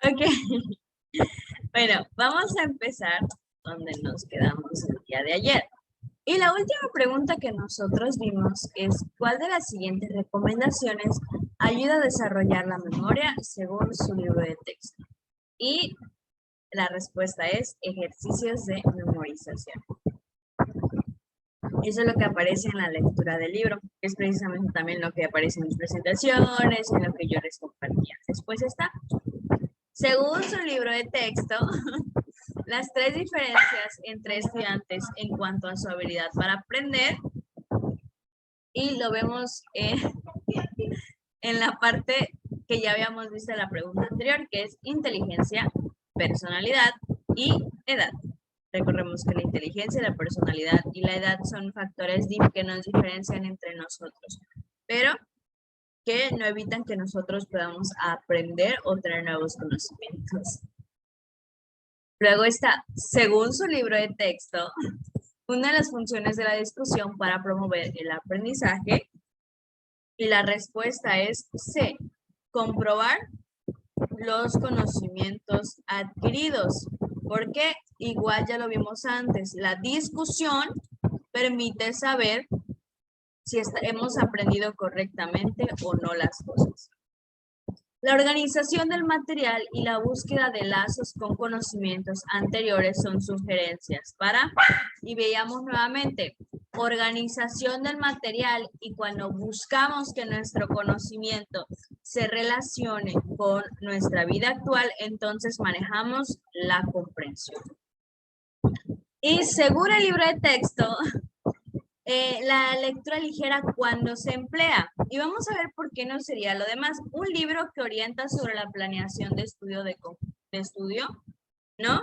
Ok. Bueno, vamos a empezar donde nos quedamos el día de ayer. Y la última pregunta que nosotros vimos es, ¿cuál de las siguientes recomendaciones ayuda a desarrollar la memoria según su libro de texto? Y la respuesta es ejercicios de memorización. Eso es lo que aparece en la lectura del libro. Es precisamente también lo que aparece en mis presentaciones, en lo que yo les compartía. Después está, según su libro de texto, las 3 diferencias entre estudiantes en cuanto a su habilidad para aprender. Y lo vemos en la parte que ya habíamos visto en la pregunta anterior, que es inteligencia, personalidad y edad. Recordemos que la inteligencia, la personalidad y la edad son factores que nos diferencian entre nosotros, pero que no evitan que nosotros podamos aprender o tener nuevos conocimientos. Luego está, según su libro de texto, una de las funciones de la discusión para promover el aprendizaje, y la respuesta es C, comprobar los conocimientos adquiridos, porque igual ya lo vimos antes, la discusión permite saber si hemos aprendido correctamente o no las cosas. La organización del material y la búsqueda de lazos con conocimientos anteriores son sugerencias para, y veamos nuevamente, organización del material, y cuando buscamos que nuestro conocimiento se relacione con nuestra vida actual, entonces manejamos la comprensión. Y según el libro de texto, la lectura ligera cuando se emplea. Y vamos a ver por qué no sería lo demás. Un libro que orienta sobre la planeación de estudio, ¿no?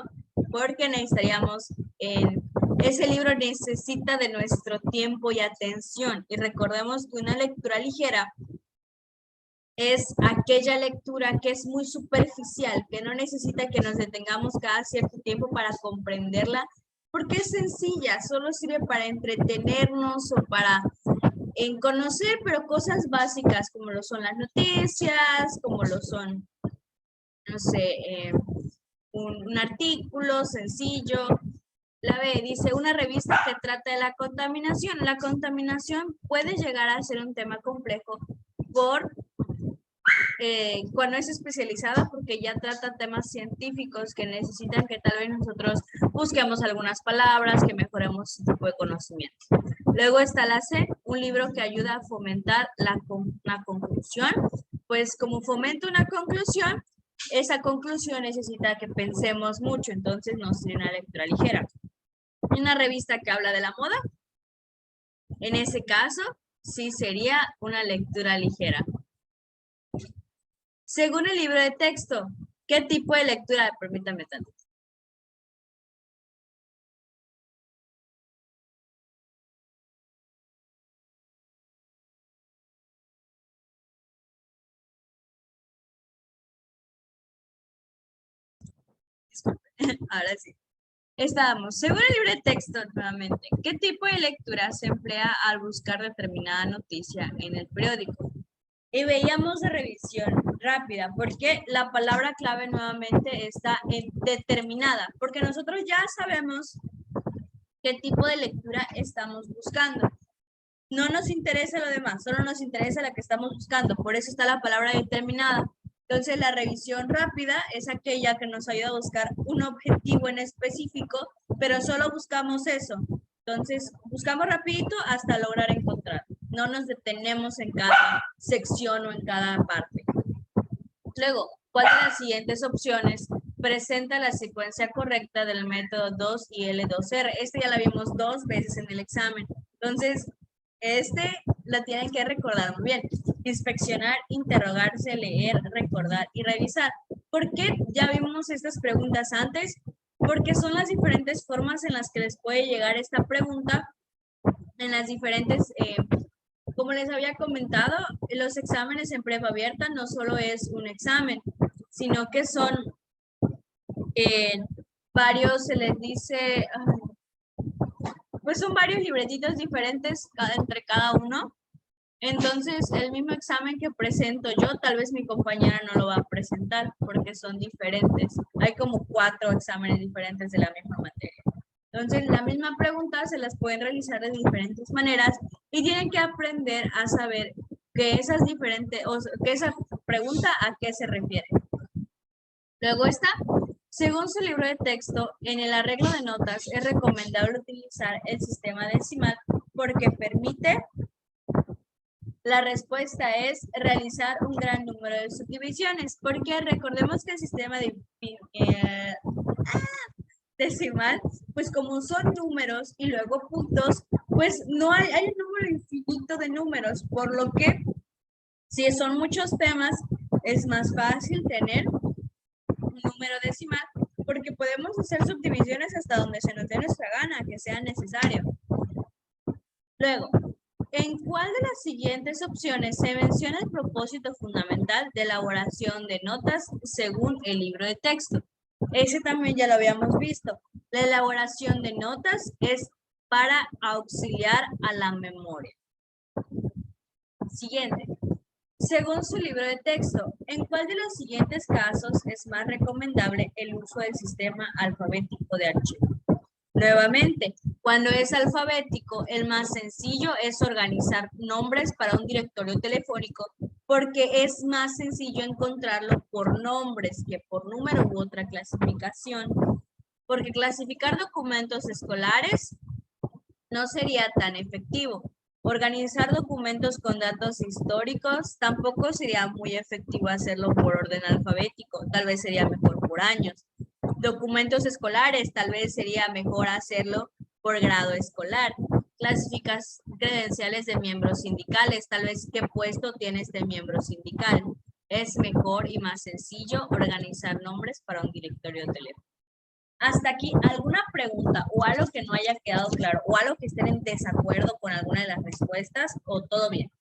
Porque necesitaríamos, ese libro necesita de nuestro tiempo y atención. Y recordemos que una lectura ligera es aquella lectura que es muy superficial, que no necesita que nos detengamos cada cierto tiempo para comprenderla, porque es sencilla, solo sirve para entretenernos o para conocer, pero cosas básicas como lo son las noticias, como lo son, no sé, un artículo sencillo. La B dice, una revista que trata de la contaminación. La contaminación puede llegar a ser un tema complejo cuando es especializada, porque ya trata temas científicos que necesitan que tal vez nosotros busquemos algunas palabras, que mejoremos ese tipo de conocimiento. Luego está la C, un libro que ayuda a fomentar una conclusión. Pues como fomenta una conclusión, esa conclusión necesita que pensemos mucho, entonces no sería una lectura ligera. Una revista que habla de la moda, en ese caso, sí sería una lectura ligera. Según el libro de texto, ¿qué tipo de lectura? Permítame tanto. Disculpe, ahora sí. Estábamos, según el libro de texto, nuevamente, ¿qué tipo de lectura se emplea al buscar determinada noticia en el periódico? Y veíamos de revisión rápida, porque la palabra clave nuevamente está en determinada, porque nosotros ya sabemos qué tipo de lectura estamos buscando. No nos interesa lo demás, solo nos interesa la que estamos buscando, por eso está la palabra determinada. Entonces, la revisión rápida es aquella que nos ayuda a buscar un objetivo en específico, pero solo buscamos eso. Entonces, buscamos rapidito hasta lograr encontrar. No nos detenemos en cada sección o en cada parte. Luego, ¿cuál de las siguientes opciones presenta la secuencia correcta del método 2 y L2R? Este ya la vimos 2 veces en el examen. Entonces, la tienen que recordar muy bien. Inspeccionar, interrogarse, leer, recordar y revisar. ¿Por qué ya vimos estas preguntas antes? Porque son las diferentes formas en las que les puede llegar esta pregunta en las diferentes, como les había comentado, los exámenes en prueba abierta no solo es un examen, sino que son varios, se les dice, pues son varios libretitos diferentes entre cada uno, Entonces, el mismo examen que presento yo, tal vez mi compañera no lo va a presentar porque son diferentes. Hay como 4 exámenes diferentes de la misma materia. Entonces, la misma pregunta se las pueden realizar de diferentes maneras y tienen que aprender a saber que esas diferentes, o que esa pregunta a qué se refiere. Luego está, según su libro de texto, en el arreglo de notas es recomendable utilizar el sistema decimal porque permite. La respuesta es realizar un gran número de subdivisiones, porque recordemos que el sistema de, decimal, pues como son números y luego puntos, pues no hay un número infinito de números, por lo que si son muchos temas, es más fácil tener un número decimal, porque podemos hacer subdivisiones hasta donde se nos dé nuestra gana, que sea necesario. Luego, ¿en cuál de las siguientes opciones se menciona el propósito fundamental de elaboración de notas según el libro de texto? Ese también ya lo habíamos visto. La elaboración de notas es para auxiliar a la memoria. Siguiente. Según su libro de texto, ¿en cuál de los siguientes casos es más recomendable el uso del sistema alfabético de archivo? Nuevamente, cuando es alfabético, el más sencillo es organizar nombres para un directorio telefónico porque es más sencillo encontrarlo por nombres que por número u otra clasificación. Porque clasificar documentos escolares no sería tan efectivo. Organizar documentos con datos históricos tampoco sería muy efectivo hacerlo por orden alfabético, tal vez sería mejor por años. Documentos escolares, tal vez sería mejor hacerlo por grado escolar. Clasificas credenciales de miembros sindicales, tal vez qué puesto tiene este miembro sindical. Es mejor y más sencillo organizar nombres para un directorio teléfono. Hasta aquí, ¿alguna pregunta o algo que no haya quedado claro o algo que estén en desacuerdo con alguna de las respuestas o todo bien?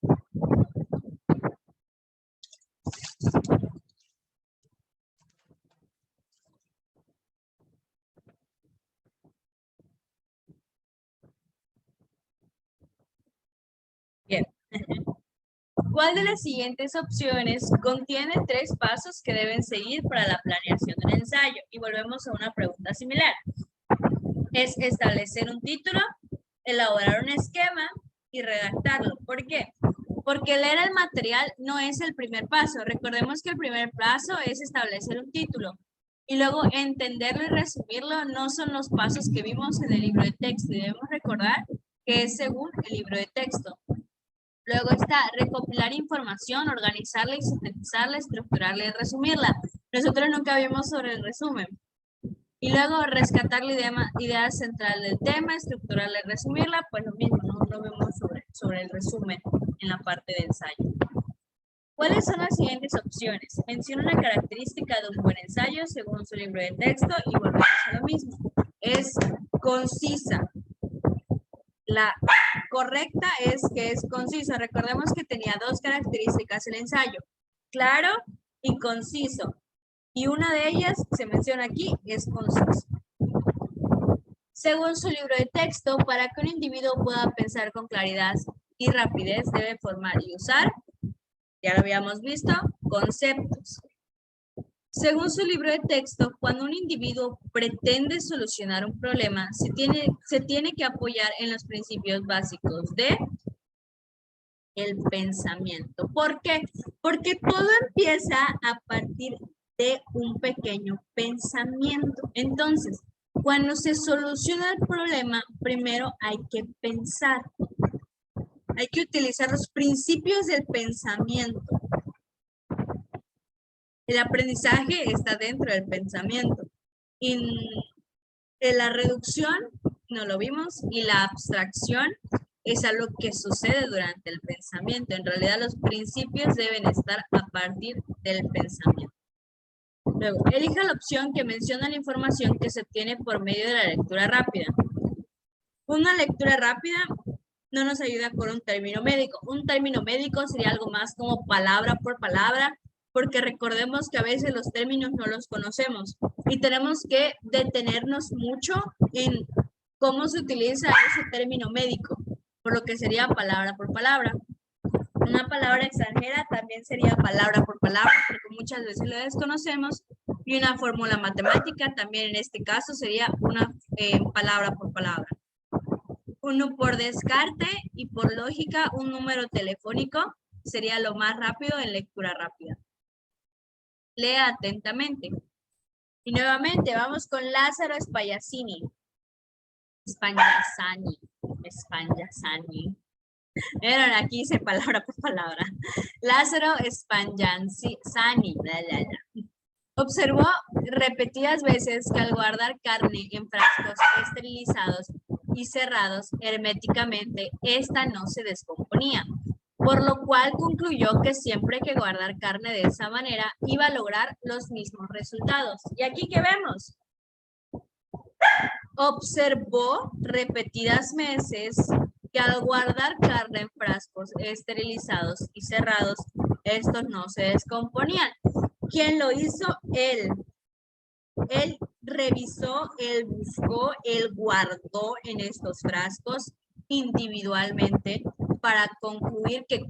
Bien. ¿Cuál de las siguientes opciones contiene 3 pasos que deben seguir para la planeación del ensayo? Y volvemos a una pregunta similar. Es establecer un título, elaborar un esquema y redactarlo. ¿Por qué? Porque leer el material no es el primer paso. Recordemos que el primer paso es establecer un título. Y luego entenderlo y resumirlo no son los pasos que vimos en el libro de texto. Y debemos recordar que es según el libro de texto. Luego está recopilar información, organizarla y sintetizarla, estructurarla y resumirla. Nosotros nunca vimos sobre el resumen. Y luego rescatar la idea central del tema, estructurarla y resumirla, pues lo mismo, no vemos sobre el resumen en la parte de ensayo. ¿Cuáles son las siguientes opciones? Menciona una característica de un buen ensayo según su libro de texto y volvemos a lo mismo. Es concisa. La correcta es que es concisa. Recordemos que tenía 2 características el ensayo, claro y conciso. Y una de ellas, se menciona aquí, es conciso. Según su libro de texto, para que un individuo pueda pensar con claridad y rapidez, debe formar y usar, ya lo habíamos visto, conceptos. Según su libro de texto, cuando un individuo pretende solucionar un problema, se tiene que apoyar en los principios básicos de el pensamiento. ¿Por qué? Porque todo empieza a partir de un pequeño pensamiento. Entonces, cuando se soluciona el problema, primero hay que pensar. Hay que utilizar los principios del pensamiento. El aprendizaje está dentro del pensamiento. Y en la reducción, no lo vimos, y la abstracción es algo que sucede durante el pensamiento. En realidad, los principios deben estar a partir del pensamiento. Luego, elija la opción que menciona la información que se obtiene por medio de la lectura rápida. Una lectura rápida no nos ayuda con un término médico. Un término médico sería algo más como palabra por palabra, porque recordemos que a veces los términos no los conocemos y tenemos que detenernos mucho en cómo se utiliza ese término médico, por lo que sería palabra por palabra. Una palabra extranjera también sería palabra por palabra, porque muchas veces lo desconocemos. Y una fórmula matemática también en este caso sería una palabra por palabra. Uno por descarte y por lógica, un número telefónico sería lo más rápido en lectura rápida. Lea atentamente. Y nuevamente vamos con Lázaro Spallanzani. Spallanzani. Vieron, aquí hice palabra por palabra. Lázaro Spallanzani. Observó repetidas veces que al guardar carne en frascos esterilizados y cerrados herméticamente, esta no se descomponía, por lo cual concluyó que siempre que guardar carne de esa manera iba a lograr los mismos resultados. ¿Y aquí qué vemos? Observó repetidas veces que al guardar carne en frascos esterilizados y cerrados, estos no se descomponían. ¿Quién lo hizo? Él. Él revisó, él buscó, él guardó en estos frascos individualmente para concluir que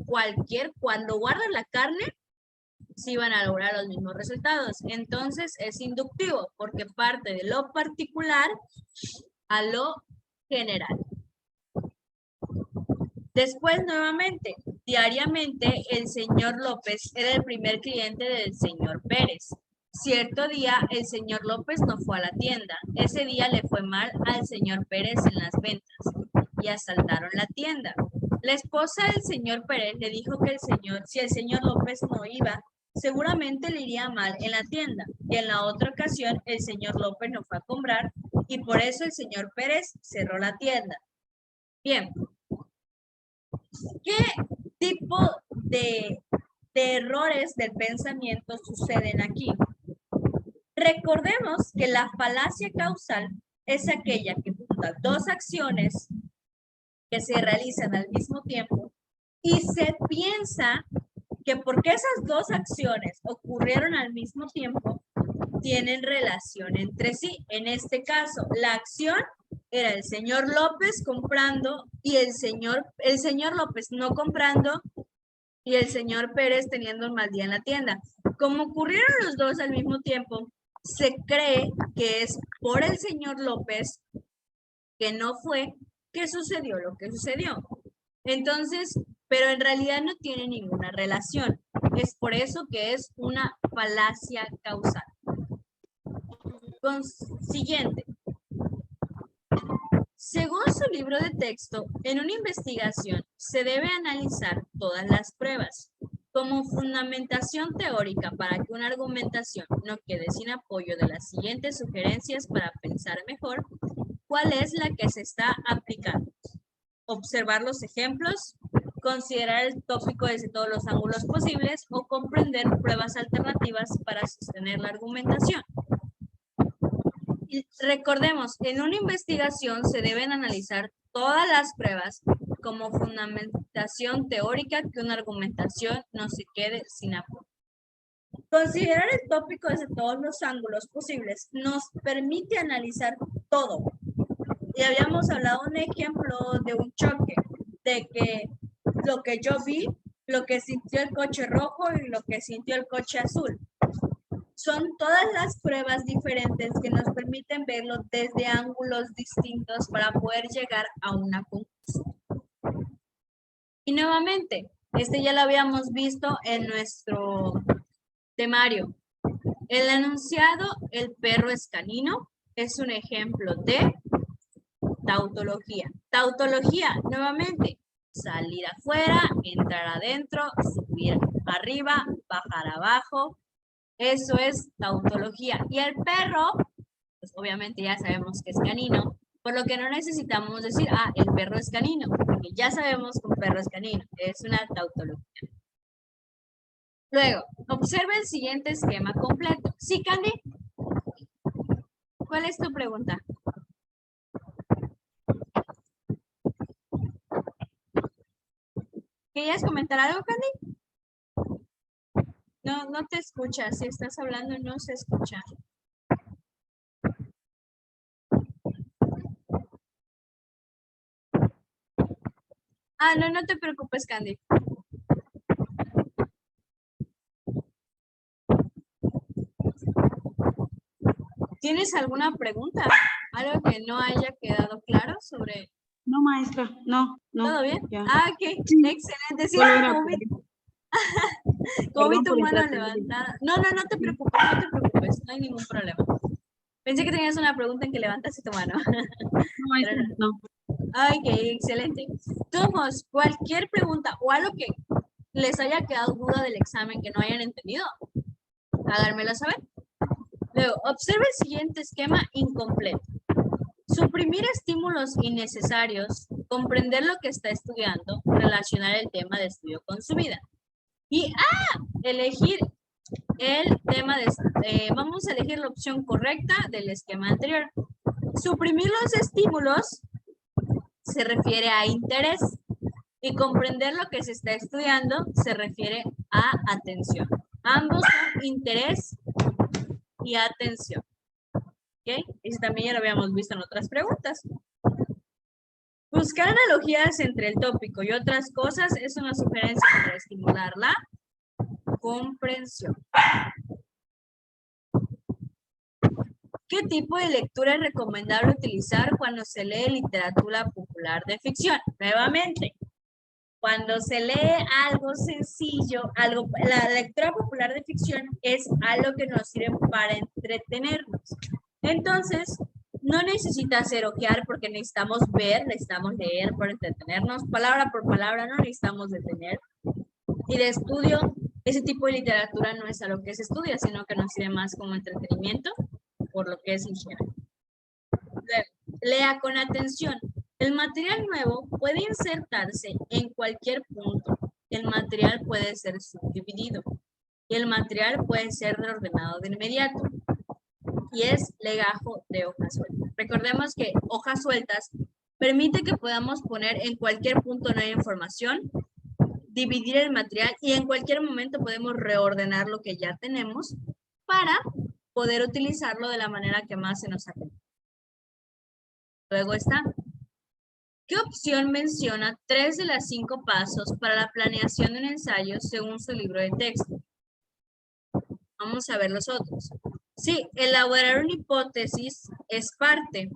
cuando guardan la carne, sí van a lograr los mismos resultados. Entonces es inductivo porque parte de lo particular a lo general. Después, nuevamente, diariamente el señor López era el primer cliente del señor Pérez. Cierto día, el señor López no fue a la tienda. Ese día le fue mal al señor Pérez en las ventas y asaltaron la tienda. La esposa del señor Pérez le dijo que si el señor López no iba, seguramente le iría mal en la tienda. Y en la otra ocasión, el señor López no fue a comprar y por eso el señor Pérez cerró la tienda. Bien. ¿Qué tipo de errores del pensamiento suceden aquí? Recordemos que la falacia causal es aquella que junta dos acciones que se realizan al mismo tiempo y se piensa que porque esas dos acciones ocurrieron al mismo tiempo, tienen relación entre sí. En este caso, la acción era el señor López comprando y el señor López no comprando y el señor Pérez teniendo un mal día en la tienda. Como ocurrieron los dos al mismo tiempo, se cree que es por el señor López que no fue que sucedió lo que sucedió. Entonces, pero en realidad no tiene ninguna relación. Es por eso que es una falacia causal. Siguiente. Según su libro de texto, en una investigación se debe analizar todas las pruebas. Como fundamentación teórica para que una argumentación no quede sin apoyo de las siguientes sugerencias para pensar mejor, ¿cuál es la que se está aplicando? Observar los ejemplos, considerar el tópico desde todos los ángulos posibles o comprender pruebas alternativas para sostener la argumentación. Y recordemos, en una investigación se deben analizar todas las pruebas como fundamentación teórica que una argumentación no se quede sin apoyo. Considerar el tópico desde todos los ángulos posibles nos permite analizar todo. Y habíamos hablado un ejemplo de un choque, de que lo que yo vi, lo que sintió el coche rojo y lo que sintió el coche azul. Son todas las pruebas diferentes que nos permiten verlo desde ángulos distintos para poder llegar a una conclusión. Y nuevamente, este ya lo habíamos visto en nuestro temario. El enunciado, el perro es canino, es un ejemplo de tautología. Tautología, nuevamente, salir afuera, entrar adentro, subir arriba, bajar abajo. Eso es tautología. Y el perro, pues obviamente ya sabemos que es canino, por lo que no necesitamos decir, el perro es canino, porque ya sabemos que un perro es canino. Es una tautología. Luego, observa el siguiente esquema completo. ¿Sí, Candy? ¿Cuál es tu pregunta? ¿Querías comentar algo, Candy? No, no te escuchas. Si estás hablando, no se escucha. No, no te preocupes, Candy. ¿Tienes alguna pregunta? ¿Algo que no haya quedado claro sobre? No, maestra, no. ¿Todo bien? Ya. Ah, ok, Sí, excelente. Sí, solo era como vi, como vi perdón tu por mano entrar tarde. levantada. No, no, no te preocupes, no te preocupes, no hay ningún problema. Pensé que tenías una pregunta en que levantaste tu mano. No, maestra, Pero no. no. Ay, ok, excelente. Tomos, cualquier pregunta o algo que les haya quedado duda del examen que no hayan entendido, háganmelo saber. Luego, observe el siguiente esquema incompleto. Suprimir estímulos innecesarios, comprender lo que está estudiando, relacionar el tema de estudio con su vida. Y elegir el tema vamos a elegir la opción correcta del esquema anterior. Suprimir los estímulos se refiere a interés y comprender lo que se está estudiando se refiere a atención. Ambos son interés y atención. ¿Ok? Eso también ya lo habíamos visto en otras preguntas. Buscar analogías entre el tópico y otras cosas es una sugerencia para estimular la comprensión. ¿Qué tipo de lectura es recomendable utilizar cuando se lee literatura popular de ficción? Nuevamente, cuando se lee algo sencillo, la lectura popular de ficción es algo que nos sirve para entretenernos. Entonces, no necesita ser ojear porque necesitamos ver, necesitamos leer para entretenernos, palabra por palabra, no necesitamos detener. Y de estudio, ese tipo de literatura no es algo que se estudia, sino que nos sirve más como entretenimiento, por lo que es en general. Lea con atención. El material nuevo puede insertarse en cualquier punto. El material puede ser subdividido. Y el material puede ser reordenado de inmediato. Y es legajo de hojas sueltas. Recordemos que hojas sueltas permite que podamos poner en cualquier punto nueva información, dividir el material y en cualquier momento podemos reordenar lo que ya tenemos para poder utilizarlo de la manera que más se nos acomode. Luego está, ¿qué opción menciona 3 de las 5 pasos para la planeación de un ensayo según su libro de texto? Vamos a ver los otros. Sí, elaborar una hipótesis es parte.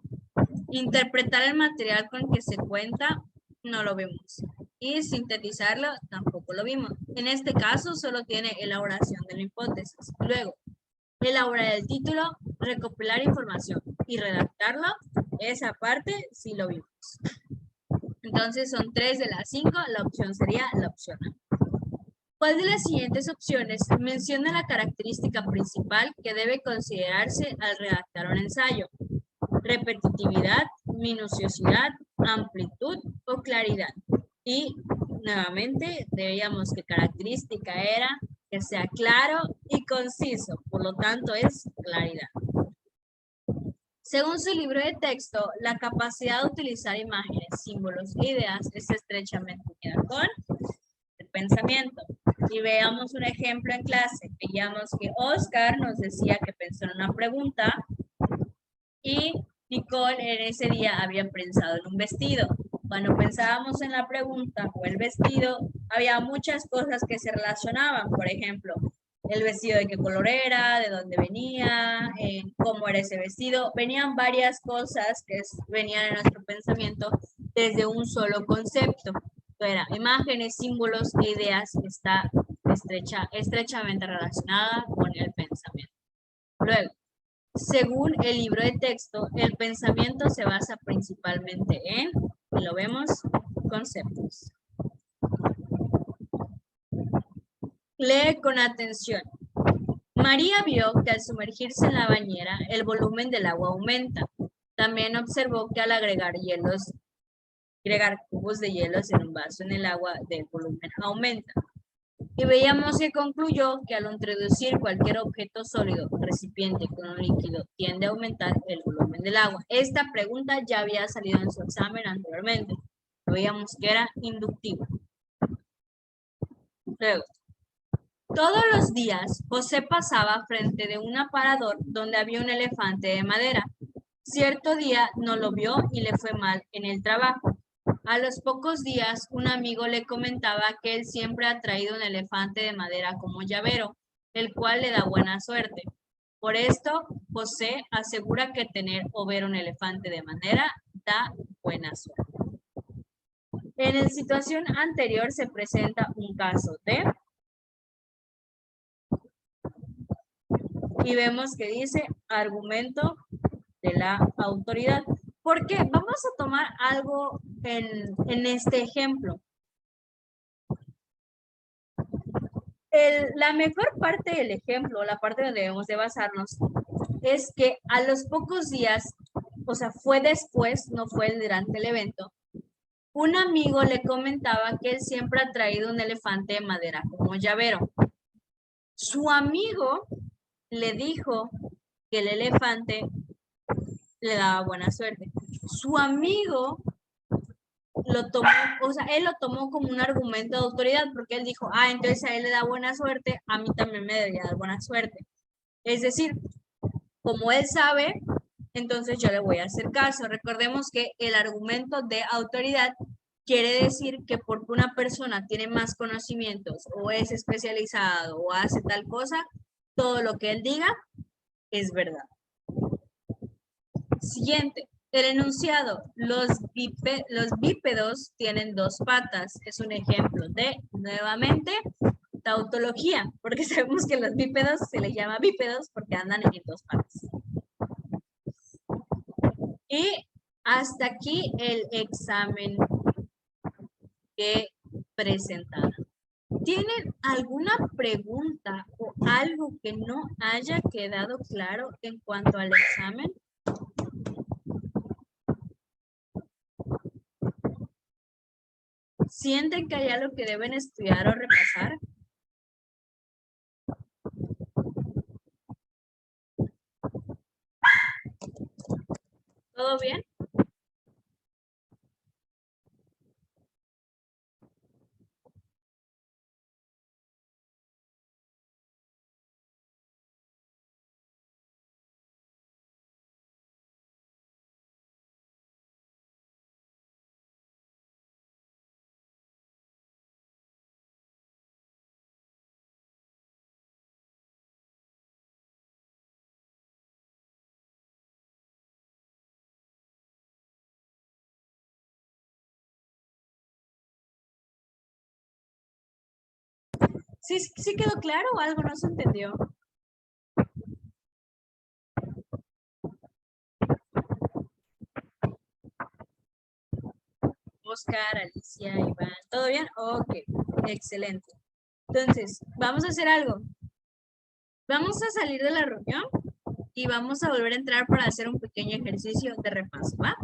Interpretar el material con el que se cuenta, no lo vemos. Y sintetizarlo, tampoco lo vimos. En este caso, solo tiene elaboración de la hipótesis. Luego, elaborar el título, recopilar información y redactarlo, esa parte sí lo vimos. Entonces son 3 de las 5, la opción sería la opción A. ¿Cuál de las siguientes opciones menciona la característica principal que debe considerarse al redactar un ensayo? Repetitividad, minuciosidad, amplitud o claridad. Y nuevamente veíamos que característica era que sea claro y conciso, por lo tanto es claridad. Según su libro de texto, la capacidad de utilizar imágenes, símbolos e ideas es estrechamente unida con el pensamiento. Y veamos un ejemplo en clase. Veíamos que Oscar nos decía que pensó en una pregunta y Nicole en ese día había pensado en un vestido. Cuando pensábamos en la pregunta o el vestido, había muchas cosas que se relacionaban. Por ejemplo, el vestido de qué color era, de dónde venía, cómo era ese vestido. Venían varias cosas que venían en nuestro pensamiento desde un solo concepto. Era imágenes, símbolos e ideas que está estrechamente relacionada con el pensamiento. Luego, según el libro de texto, el pensamiento se basa principalmente en, y lo vemos, conceptos. Lee con atención. María vio que al sumergirse en la bañera, el volumen del agua aumenta. También observó que al agregar cubos de hielos en un vaso en el agua, el volumen aumenta. Y veíamos que concluyó que al introducir cualquier objeto sólido, recipiente con un líquido, tiende a aumentar el volumen del agua. Esta pregunta ya había salido en su examen anteriormente. Veíamos que era inductiva. Luego, todos los días, José pasaba frente de un aparador donde había un elefante de madera. Cierto día no lo vio y le fue mal en el trabajo. A los pocos días, un amigo le comentaba que él siempre ha traído un elefante de madera como llavero, el cual le da buena suerte. Por esto, José asegura que tener o ver un elefante de manera da buena suerte. En la situación anterior se presenta un caso de... Y vemos que dice argumento de la autoridad. ¿Por qué? Vamos a tomar algo en este ejemplo. La mejor parte del ejemplo, la parte donde debemos de basarnos, es que a los pocos días, o sea, fue después, no fue durante el evento, un amigo le comentaba que él siempre ha traído un elefante de madera como llavero. Su amigo le dijo que el elefante le daba buena suerte. Su amigo lo tomó, o sea, él lo tomó como un argumento de autoridad porque él dijo, entonces a él le da buena suerte, a mí también me debería dar buena suerte. Es decir, como él sabe, entonces yo le voy a hacer caso. Recordemos que el argumento de autoridad quiere decir que porque una persona tiene más conocimientos o es especializado o hace tal cosa, todo lo que él diga es verdad. Siguiente. El enunciado, los bípedos tienen dos patas. Es un ejemplo de, nuevamente, tautología, porque sabemos que los bípedos se les llama bípedos porque andan en dos patas. Y hasta aquí el examen que presentaron. ¿Tienen alguna pregunta o algo que no haya quedado claro en cuanto al examen? ¿Sienten que hay algo que deben estudiar o repasar? ¿Todo bien? ¿Sí quedó claro o algo no se entendió? Oscar, Alicia, Iván, ¿todo bien? Ok, excelente. Entonces, vamos a hacer algo. Vamos a salir de la reunión y vamos a volver a entrar para hacer un pequeño ejercicio de repaso, ¿va?